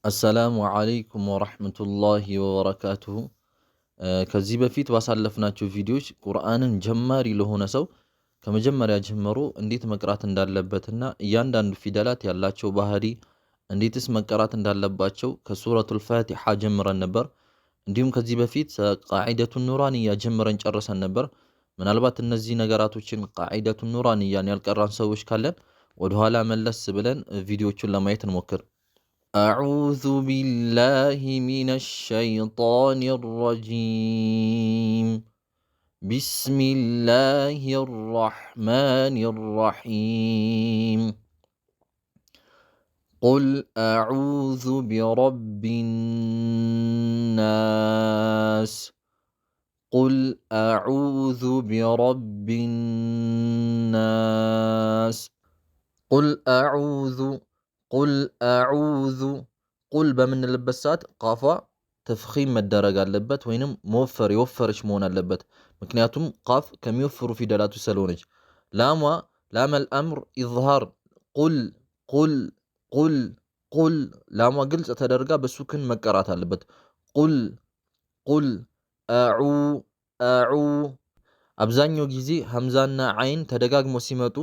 አሰላሙ አለይኩም ወራህመቱላሂ ወበረካቱሁ። ከዚህ በፊት ባሳለፍናቸው ቪዲዮዎች ቁርአንን ጀማሪ ለሆነ ሰው ከመጀመሪያ ጀምሮ እንዴት መቅራት እንዳለበትና እያንዳንዱ ፊደላት ያላቸው ባህሪ እንዴትስ መቀራት እንዳለባቸው ከሱረቱል ፋቲሓ ጀምረን ነበር። እንዲሁም ከዚህ በፊት ቃዒደቱን ኑራንያ ጀምረን ጨርሰን ነበር። ምናልባት እነዚህ ነገራቶችን ቃዒደቱን ኑራንያን ያልቀራን ሰዎች ካለን ወደኋላ መለስ ብለን ቪዲዮቹን ለማየት እንሞክር። أعوذ بالله من الشيطان الرجيم. بسم الله الرحمن الرحيم. قل أعوذ برب الناس. قل أعوذ برب الناس. قل أعوذ ቁል አዑዙ ቁል በምንልበት ሰዓት ቃፏ ተፍኺም መደረግ አለበት ወይንም መወፈር የወፈረች መሆን አለበት። ምክንያቱም ቃፍ ከሚወፍሩ ፊደላቶች ስለሆነች። ላሟ ላመል አምር ኢዝሃር ቁል ቁል ቁል ቁል ላሟ ግልጽ ተደርጋ በሱክን መቀራት አለበት። ቁል ቁል አዑ አዑ አብዛኛው ጊዜ ሐምዛና ዓይን ተደጋግሞ ሲመጡ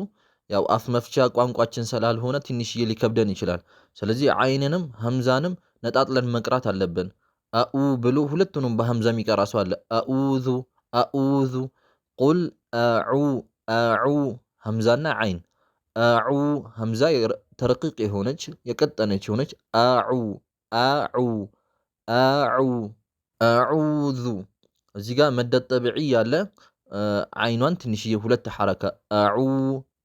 ያው አፍ መፍቻ ቋንቋችን ስላልሆነ ትንሽዬ ሊከብደን ይችላል። ስለዚህ ዓይንንም ሐምዛንም ነጣጥለን መቅራት አለብን። አኡ ብሎ ሁለቱንም በሐምዛ የሚቀራ ሰው አለ። አኡዙ አኡዙ ቁል አዑ አዑ ሐምዛና ዓይን አዑ ሐምዛ ተረቂቅ የሆነች የቀጠነች የሆነች አዑ አዑ አዑ አዑዙ እዚህ ጋር መደድ ጠቢዒ ያለ ዓይኗን ትንሽዬ ሁለት ሐረካ አዑ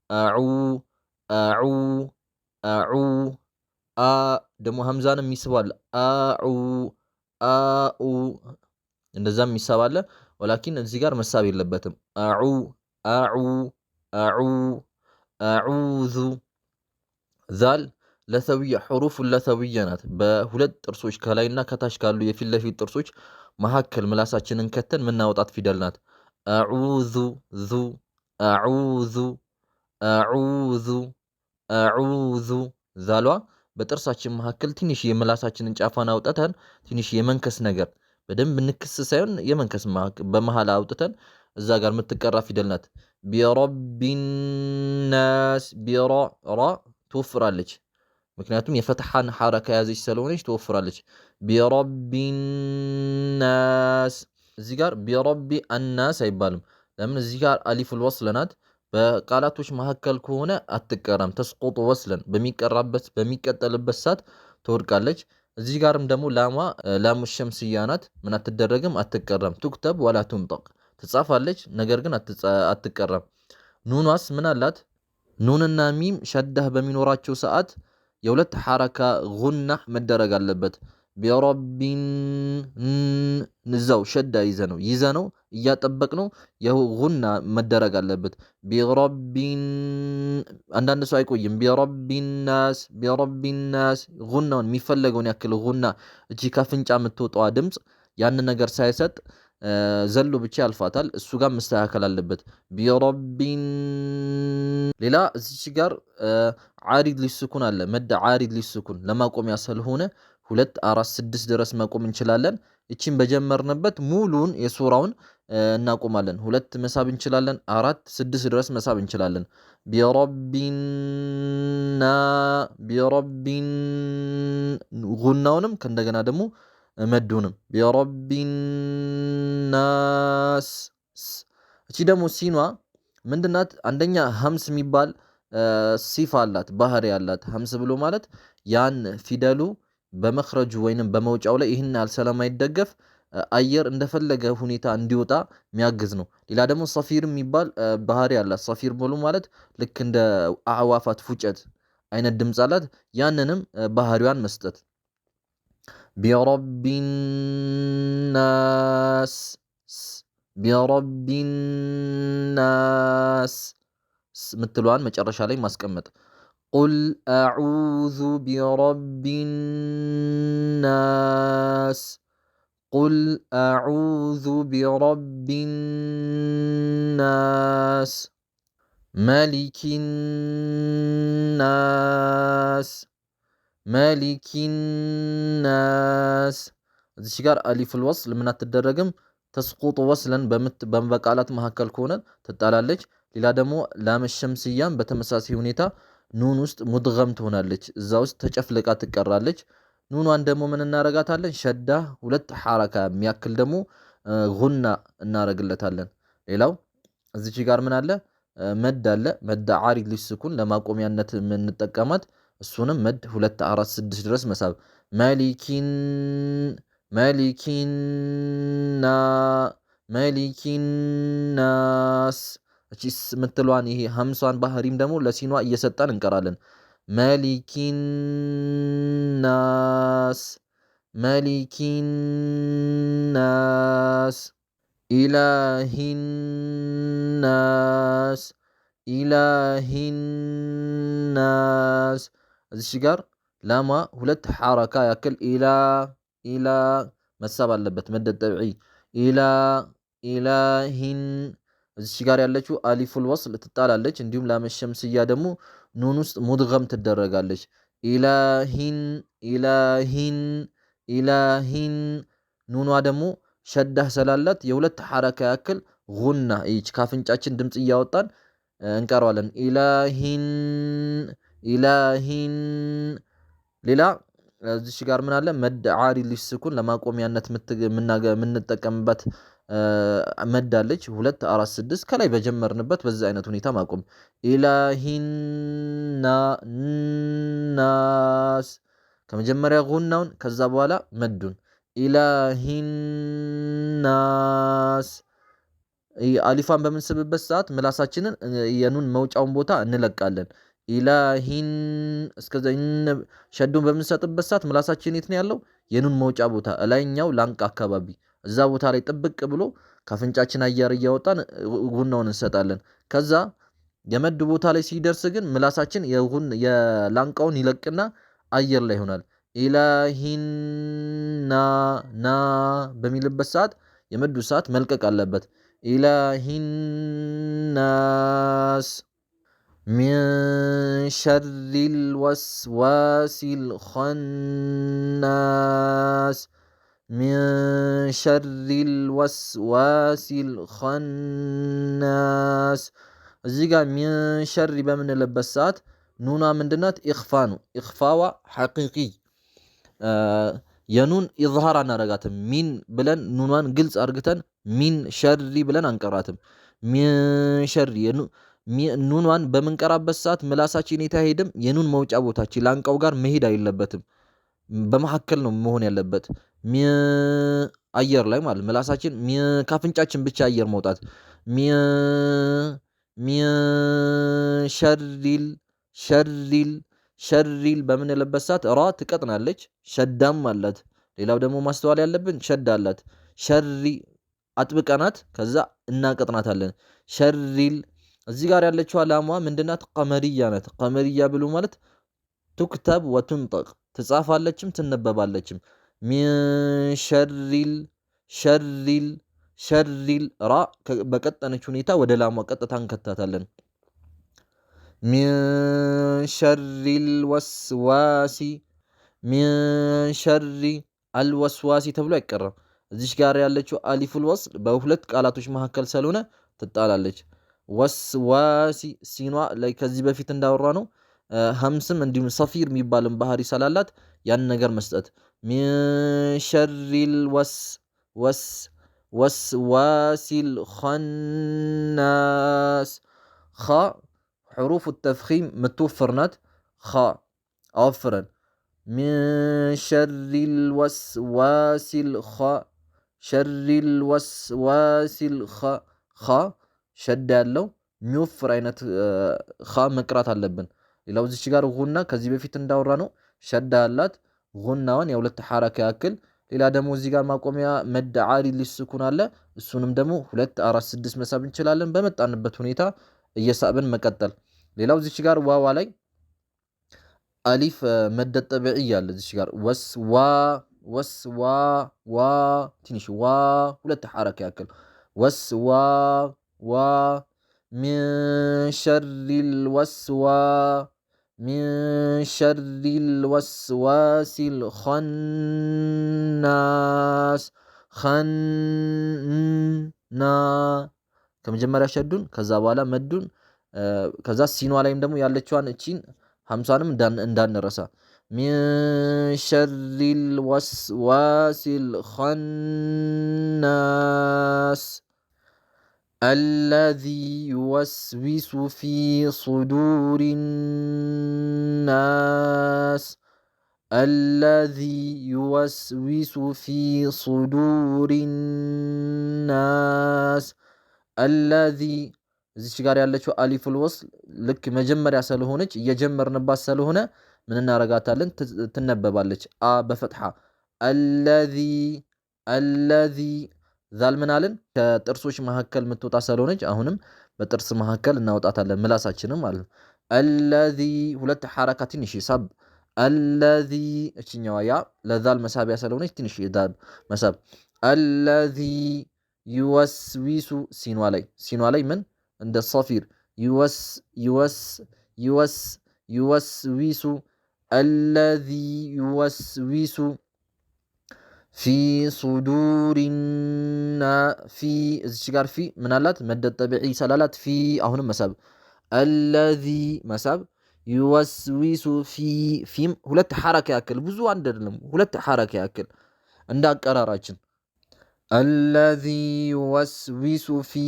አዑ አዑ አዑ አ ደግሞ ሐምዛንም ይስባል። አዑ አኡ እንደዛም ይሳባል። ወላኪን እዚህ ጋር መሳብ የለበትም። አዑ አዑ አዑ አዑዙ ዛል ለሰውያ ሑሩፍ ለሰውያ ናት። በሁለት ጥርሶች ከላይና ከታች ካሉ የፊት ለፊት ጥርሶች መካከል ምላሳችንን ከተን ምናወጣት ፊደል ናት። አዑዙ ዙ አዑዙ አዑዙ አዑዙ ዛሏ በጥርሳችን መካከል ትንሽ የምላሳችንን ጫፏን አውጥተን ትንሽ የመንከስ ነገር በደንብ ንክስ ሳይሆን የመንከስ በመሃል አውጥተን እዛ ጋር የምትቀራ ፊደል ናት። ቢረቢናስ ቢራ ራ ትወፍራለች። ምክንያቱም የፈትሐን ሐረካ ያዘች ስለሆነች ትወፍራለች። ቢረቢናስ እዚህ ጋር ቢረቢ አናስ አይባልም። ለምን? እዚህ ጋር አሊፉል ወስል ናት። በቃላቶች መካከል ከሆነ አትቀራም። ተስቆጡ ወስለን በሚቀጠልበት ሰዓት ትወድቃለች። እዚህ ጋርም ደግሞ ላሟ ላሙ ሸምስያ ናት። ምን አትደረግም? አትቀራም። ቱክተብ ወላ ቱንጠቅ ትጻፋለች፣ ነገር ግን አትቀራም። ኑኗስ ምን አላት? ኑንና ሚም ሸዳህ በሚኖራቸው ሰዓት የሁለት ሐረካ ጉናህ መደረግ አለበት። ቢረቢን ንዛው ሸዳ ይዘ ነው እያጠበቅ ነው የጉና መደረግ አለበት። ቢረቢን አንዳንድ ሰው አይቆይም። ቢረቢናስ ጉናውን የሚፈለገውን ያክል ጉና እቺ ከፍንጫ የምትወጣዋ ድምፅ ያንን ነገር ሳይሰጥ ዘሎ ብቻ ያልፋታል። እሱ ጋር መስተካከል አለበት። ቢረቢን ሌላ እዚች ጋር ዓሪድ ሊስኩን አለ። መድ ዓሪድ ሊስኩን ለማቆሚያ ስለሆነ 2 4 6 ድረስ መቆም እንችላለን። እቺን በጀመርንበት ሙሉን የሱራውን እናቆማለን። 2 መሳብ እንችላለን፣ 4 6 ድረስ መሳብ እንችላለን። ቢረቢን ጉናውንም ከእንደገና ደግሞ መዱንም ቢረቢናስ። እቺ ደግሞ ሲኗ ምንድናት? አንደኛ ሀምስ የሚባል ሲፋ አላት፣ ባህሪ አላት። ሀምስ ብሎ ማለት ያን ፊደሉ በመኽረጁ ወይንም በመውጫው ላይ ይህን ያህል ስለማይደገፍ አየር እንደፈለገ ሁኔታ እንዲወጣ የሚያግዝ ነው። ሌላ ደግሞ ሰፊር የሚባል ባህሪ አላት። ሰፊር ብሎ ማለት ልክ እንደ አዕዋፋት ፉጨት አይነት ድምፅ አላት። ያንንም ባህሪዋን መስጠት። ቢረቢናስ ቢረቢናስ ምትለዋን መጨረሻ ላይ ማስቀመጥ። ቁል አዑዙ ቢረቢናስ ቁል አዑዙ ቢረቢናስ መሊኪናስ መሊኪናስ እዚች ጋር አሊፉል ወስል ምን አትደረግም ተስቁጡ ወስለን በቃላት መካከል ከሆነ ትጣላለች። ሌላ ደግሞ ላም ሸምስያም በተመሳሳይ ሁኔታ ኑን ውስጥ ሙድገም ትሆናለች፣ እዛ ውስጥ ተጨፍልቃ ትቀራለች። ኑኗን ደግሞ ምን እናረጋታለን? ሸዳ ሁለት ሐረካ የሚያክል ደግሞ ጉና እናረግለታለን። ሌላው እዚች ጋር ምን አለ? መድ አለ። መድ ዓሪድ ሊስኩን ለማቆሚያነት የምንጠቀማት እሱንም መድ 2 4 6 ድረስ መሳብ መሊኪናስ እቺስ ምትሏን ይሄ ሀምሷን ባህሪም ደግሞ ለሲኗ እየሰጣን እንቀራለን። መሊኪናስ ኢላሂናስ እዚሽ ጋር ላማ ሁለት ሐረካ ያክል ኢላ መሳብ አለበት። መደ ጠብዒ ኢላሂን እዚሽ ጋር ያለችው አሊፉል ወስል ትጣላለች። እንዲሁም ላም ሸምስያ ደግሞ ኑን ውስጥ ሙድገም ትደረጋለች። ኢላሂን ኑኗ ደግሞ ሸዳህ ስላላት የሁለት ሐረካ ያክል ጉና ይች ካፍንጫችን ድምጽ እያወጣን እንቀረዋለን። ኢላሂን ሌላ እዚሽ ጋር ምን አለ? መድ ዓሪድ ሊስኩን ለማቆሚያነት የምንጠቀምበት መድ አለች 2 4 6 ከላይ በጀመርንበት በዚህ አይነት ሁኔታ ማቆም። ኢላሂናስ ከመጀመሪያ ጉናውን ከዛ በኋላ መዱን ኢላሂናስ አሊፋን በምንስብበት ሰዓት ምላሳችንን የኑን መውጫውን ቦታ እንለቃለን። ኢላሂን እስከዛ ሸዱን በምንሰጥበት ሰዓት ምላሳችን የት ነው ያለው? የኑን መውጫ ቦታ ላይኛው ላንቃ አካባቢ እዛ ቦታ ላይ ጥብቅ ብሎ ካፍንጫችን አየር እያወጣን ጉናውን እንሰጣለን። ከዛ የመድ ቦታ ላይ ሲደርስ ግን ምላሳችን የላንቃውን ይለቅና አየር ላይ ይሆናል። ኢላሂና ና በሚልበት ሰዓት የመዱ ሰዓት መልቀቅ አለበት። ኢላሂናስ ሚን ሸሪል ወስዋሲል ኸናስ ሚን ሸሪል ወስዋሲል ኸናስ እዚህ ጋር ሚን ሸሪ በምንልበት ሰዓት ኑና ምንድናት? ኢኽፋ ነው። ኢኽፋዋ ሐቂቂ የኑን ኢዝሃር አናረጋትም። ሚን ብለን ኑኗን ግልጽ አርግተን ሚን ሸሪ ብለን አንቀራትም። ሚን ሸሪ ኑኗን በምንቀራበት ሰዓት ምላሳችን የት አይሄድም? የኑን መውጫ ቦታችን ላንቃው ጋር መሄድ አይለበትም። በመካከል ነው መሆን ያለበት። አየር ላይ ማለት ምላሳችን ካፍንጫችን ብቻ አየር መውጣት። ሸሪል በምንልበት ሰዓት ራ ትቀጥናለች፣ ሸዳም አላት። ሌላው ደግሞ ማስተዋል ያለብን ሸዳ አላት። ሸሪ አጥብቀናት ከዛ እናቀጥናታለን። ሸሪል እዚህ ጋር ያለችው ላሟ ምንድናት? ቀመርያ ናት። ቀመርያ ብሎ ማለት ቱክተብ ወቱንጠቅ ትጻፋለችም ትነበባለችም። ሚን ሸሪል ራ በቀጠነች ሁኔታ ወደ ላሟ ቀጥታ እንከታታለን። ሚን ሸሪል ወስዋሲ ሚን ሸሪ አልወስዋሲ ተብሎ አይቀራም። እዚሽ ጋር ያለችው አሊፉል ወስል በሁለት ቃላቶች መካከል ስለሆነ ትጣላለች። ወስዋሲ ሲኗ ላይ ከዚህ በፊት እንዳወራ ነው ሀምስም እንዲሁም ሰፊር የሚባልን ባህሪ ስላላት ያን ነገር መስጠት። ሚን ሸሪል ወስዋሲል ኸናስ ኸ ሕሩፍ ተፍኺም ምትወፍር ናት። ኸ አወፍረን ሚን ሸሪል ወስዋሲል ሸሪል ወስዋሲል ኸ ሸዳ ያለው የሚወፍር አይነት ኸ መቅራት አለብን። ሌላው እዚች ጋር ጉና ከዚህ በፊት እንዳወራ ነው ሸዳ ያላት ጉናዋን የሁለት ሐረካ ያክል። ሌላ ደግሞ እዚህ ጋር ማቆሚያ መድ ዓሪድ ሊስኩን አለ። እሱንም ደግሞ 2 4 6 መሳብ እንችላለን። በመጣንበት ሁኔታ እየሳብን መቀጠል። ሌላው እዚች ጋር ዋዋ ላይ አሊፍ መደ ጠብዒ አለ። እዚች ጋር ወስዋ ትንሽ ዋ 2 ሐረካ ያክል ወስዋ ሚን ሸሪል من شر الوسواس الخناس خنا ከመጀመሪያ ሸዱን ከዛ በኋላ መዱን ከዛ ሲኗ ላይም ደግሞ ያለችዋን እቺን ሀምሳንም እንዳንረሳ ሚን ሸሪል ወስዋሲል ኸናስ الذي يوسوس في صدور الناس الذي يوسوس في صدور الناس الذي እዚች ጋር ያለችው አሊፉል ወስል ልክ መጀመሪያ ስለሆነች እየጀመርንባት ስለሆነ ምን እናረጋታለን ትነበባለች በፈትሐ الذي ዛል ምን አለን ከጥርሶች መካከል የምትወጣ ስለሆነች አሁንም በጥርስ መካከል እናወጣታለን ምላሳችንን ማለት ነው الذي ሁለት ሐረካ ትንሽ ሳብ الذي እችኛዋ ያ ለዛል መሳቢያ ስለሆነች ትንሽ ዳል መሳብ الذي يوسوس ሲኗ ላይ ምን እንደ صفير يوسوس الذي يوسوس في صدورنا في እዚች ጋር في ምን አላት መደድ ጠቢዒ ሰላላት في አሁንም መሳብ الذي መሳብ يوسوس في ሁለት ሐረካ ያክል ብዙ አንድ አይደለም ሁለት ሐረካ ያክል እንዳቀራራችን الذي يوسوس في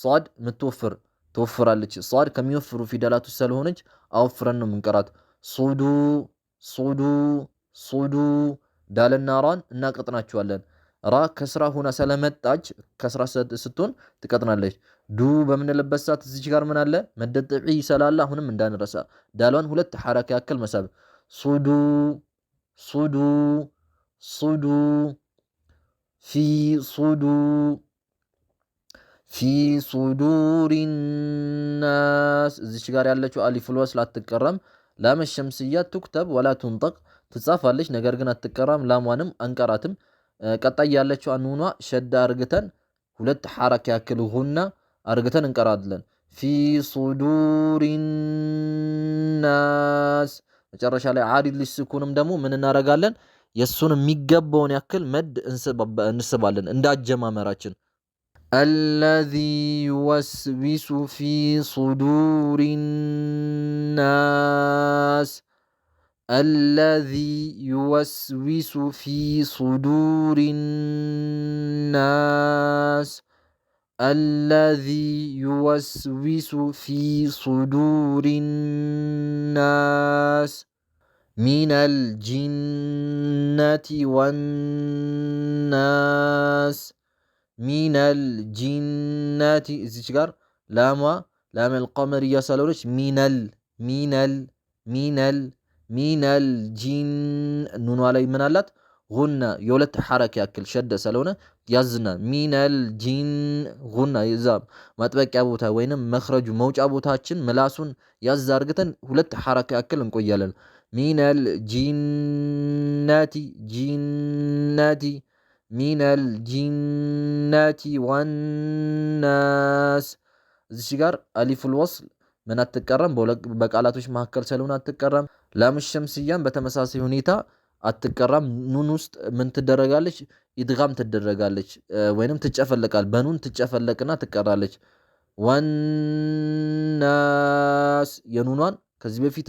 صاد ምትወፍር ትወፍራለች صاد ከሚወፍሩ ፊደላቱ ስለሆነች አወፍረን ነው ምንቀራት ሱዱ ዳልና ራን እናቀጥናቸዋለን ራ ከስራ ሆና ስለመጣች ከስራ ስትሆን ትቀጥናለች ዱ በምንለበት ሰዓት እዚች ጋር ምን አለ መደድ ጠቢዒ ስላለ አሁንም እንዳንረሳ ዳሏን ሁለት ሐረካ ያክል መሳብ ሱዱ في صدور الناس እዚች ጋር ያለችው አሊፉል ወስል አትቀራም ላም الشمسية تكتب ولا تنطق ትጻፋለች ነገር ግን አትቀራም ላሟንም አንቀራትም ቀጣይ ያለችው አንኑኗ ሸዳ አርግተን ሁለት ሐረካ ያክል ሆና አርግተን እንቀራለን في صدور الناس መጨረሻ ላይ ዓሪድ ሊስኩንም ደግሞ ምን እናረጋለን የሱን የሚገባውን ያክል መድ እንስባለን እንዳጀማመራችን الذي يوسوس في صدور الناس الذي يوسوس في صدور الناس الذي يوسوس في صدور الناس من الجنة والناس من الجنة እዚች ጋር ላም القمر እያሳለች ሚነል ጂን ኑኗ ላይ ምን አላት ጉና የሁለት ሐረካ ያክል ሸደ ስለሆነ ያዝና ሚነል ጂን ጉና ይዛ ማጥበቂያ ቦታ ወይንም መخرጁ መውጫ ቦታችን ምላሱን ያዝ አርግተን ሁለት ሐረካ ያክል እንቆያለን ሚነል ጂነቲ ሚነል ጂነቲ ወናስ እዚች ጋር አሊፉል ወስል ምን አትቀራም በቃላቶች መካከል ስለሆነ አትቀራም ላም الشمسية በተመሳሳይ ሁኔታ አትቀራም ኑን ውስጥ ምን ትደረጋለች ኢድጋም ትደረጋለች ወይንም ትጨፈለቃል በኑን ትጨፈለቅና ትቀራለች ወናስ የኑኗን ከዚህ በፊት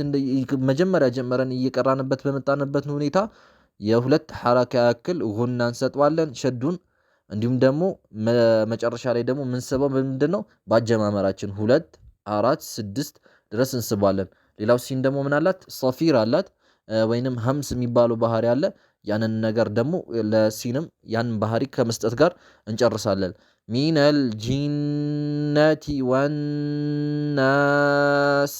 መጀመሪያ ጀመረን እየቀራንበት በመጣንበት ሁኔታ የሁለት ሐረካ ያክል ጉና እንሰጣለን ሸዱን እንዲሁም ደግሞ መጨረሻ ላይ ደግሞ ምንስበው ምንድነው ባጀማመራችን 2 4 6 ድረስ እንስባለን ሌላው ሲን ደግሞ ምን አላት ሶፊር አላት ወይንም ሀምስ የሚባለው ባህሪ አለ ያንን ነገር ደግሞ ለሲንም ያን ባህሪ ከመስጠት ጋር እንጨርሳለን ሚነል ጂነቲ ወናስ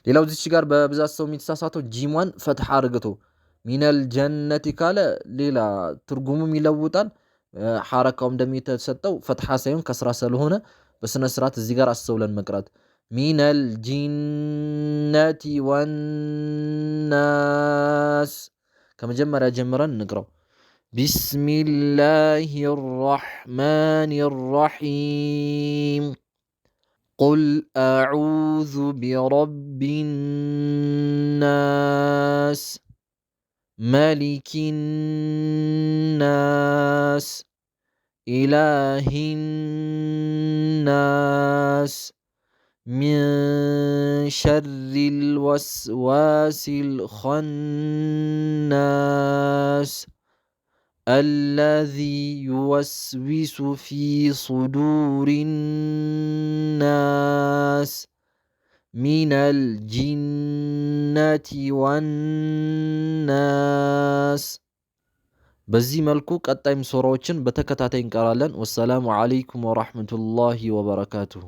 ሌላው እዚች ጋር በብዛት ሰው የሚተሳሳተው ጂሟን ፈትሐ አርግቶ ሚነል ጀነቲ ካለ ሌላ ትርጉሙም ይለውጣል ሐረካው እንደሚተሰጠው ፈትሐ ሳይሆን ከስራ ስለሆነ በስነ ስርዓት እዚህ ጋር አስተውለን መቅራት ሚነል ጂነቲ ወናስ ከመጀመሪያ ጀምረን እንቅራው ቢስሚላሂ الرحمن الرحيم قل أعوذ برب الناس ملك الناس إله الناس من شر الوسواس الخناس الذي يوسوس في صدور الناس من الجنة والناس በዚህ መልኩ ቀጣይም ሱራዎችን በተከታታይ እንቀራለን። ወሰላሙ አለይኩም ወራህመቱላሂ ወበረካቱሁ።